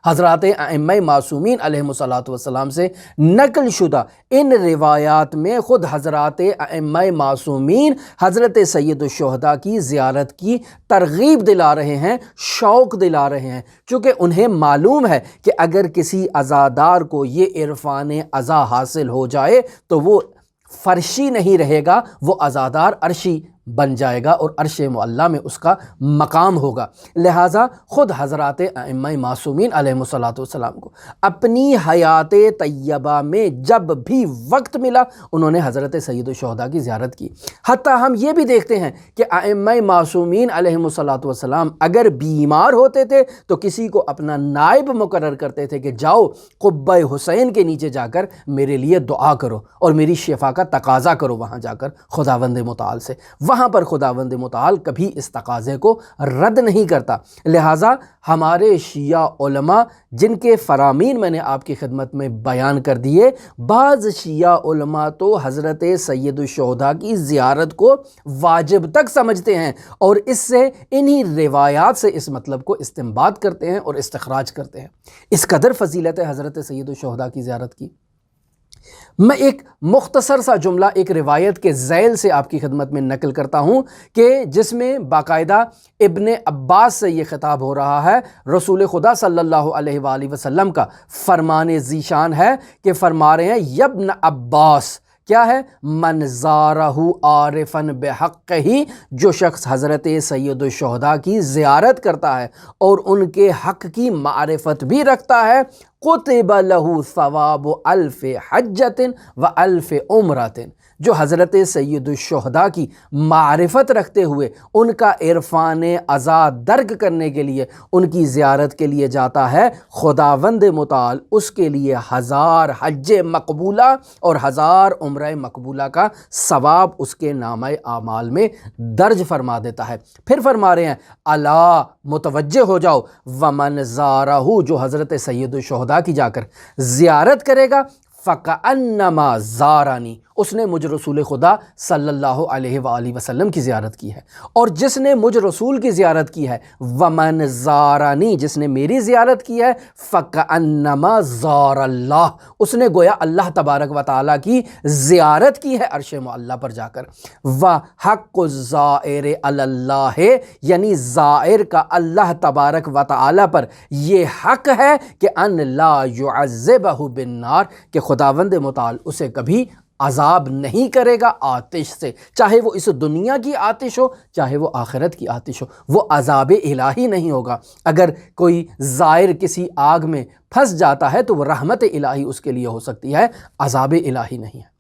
حضرات ائمہ معصومین علیہم الصلاۃ والسلام سے نقل شدہ ان روایات میں خود حضرات ائمہ معصومین حضرت سید الشہداء کی زیارت کی ترغیب دلا رہے ہیں، شوق دلا رہے ہیں، چونکہ انہیں معلوم ہے کہ اگر کسی عزادار کو یہ عرفان عزا حاصل ہو جائے تو وہ فرشی نہیں رہے گا، وہ عزادار عرشی بن جائے گا اور عرش معلیٰ میں اس کا مقام ہوگا۔ لہٰذا خود حضرات ائمہ معصومین علیہم الصلاۃ والسلام کو اپنی حیات طیبہ میں جب بھی وقت ملا انہوں نے حضرت سید الشہداء کی زیارت کی۔ حتیٰ ہم یہ بھی دیکھتے ہیں کہ ائمہ معصومین علیہم الصلاۃ والسلام اگر بیمار ہوتے تھے تو کسی کو اپنا نائب مقرر کرتے تھے کہ جاؤ قبہ حسین کے نیچے جا کر میرے لیے دعا کرو اور میری شفا کا تقاضا کرو وہاں جا کر خداوند متعال سے۔ وہاں پر خداوند متعال کبھی اس تقاضے کو رد نہیں کرتا۔ لہٰذا ہمارے شیعہ علماء جن کے فرامین میں نے آپ کی خدمت میں بیان کر دیے، بعض شیعہ علماء تو حضرت سید الشہداء کی زیارت کو واجب تک سمجھتے ہیں اور اس سے انہی روایات سے اس مطلب کو استنباط کرتے ہیں اور استخراج کرتے ہیں۔ اس قدر فضیلت ہے حضرت سید الشہداء کی زیارت کی۔ میں ایک مختصر سا جملہ ایک روایت کے ذیل سے آپ کی خدمت میں نقل کرتا ہوں کہ جس میں باقاعدہ ابن عباس سے یہ خطاب ہو رہا ہے۔ رسول خدا صلی اللہ علیہ وآلہ وسلم کا فرمان ذیشان ہے کہ فرما رہے ہیں یبن عباس، کیا ہے؟ من زارہ عارفا بحق ہی، جو شخص حضرت سید الشہداء کی زیارت کرتا ہے اور ان کے حق کی معرفت بھی رکھتا ہے، کتب لہ ثواب الف حجۃ و الف عمرۃ، جو حضرت سید الشہداء کی معرفت رکھتے ہوئے ان کا عرفان عزا درک کرنے کے لیے ان کی زیارت کے لیے جاتا ہے، خداوند متعال اس کے لیے 1000 حج مقبولہ اور 1000 عمرہ مقبولہ کا ثواب اس کے نامہ اعمال میں درج فرما دیتا ہے۔ پھر فرما رہے ہیں الا، متوجہ ہو جاؤ، ومن زارہ، جو حضرت سید الشہداء کی جا کر زیارت کرے گا، فَكَأَنَّمَا زَارَنِي، اس نے مجھ رسول خدا صلی اللہ علیہ وآلہ وسلم کی زیارت کی ہے، اور جس نے مجھ رسول کی زیارت کی ہے، وَمَن زَارَنِي، جس نے میری زیارت کی ہے، فَكَأَنَّمَا زَارَ اللَّهُ، اس نے گویا اللہ تبارک و تعالیٰ کی زیارت کی ہے عرش معلیٰ پر جا کر۔ وَحَقُّ الزَّائِرِ عَلَى اللَّهِ، یعنی زائر کا اللہ تبارک و تعالیٰ پر یہ حق ہے کہ ان لا يعذبہ بالنار، کہ خداوند متعال اسے کبھی عذاب نہیں کرے گا آتش سے، چاہے وہ اس دنیا کی آتش ہو چاہے وہ آخرت کی آتش ہو، وہ عذاب الہی نہیں ہوگا۔ اگر کوئی زائر کسی آگ میں پھنس جاتا ہے تو وہ رحمت الہی اس کے لیے ہو سکتی ہے، عذاب الہی نہیں ہے۔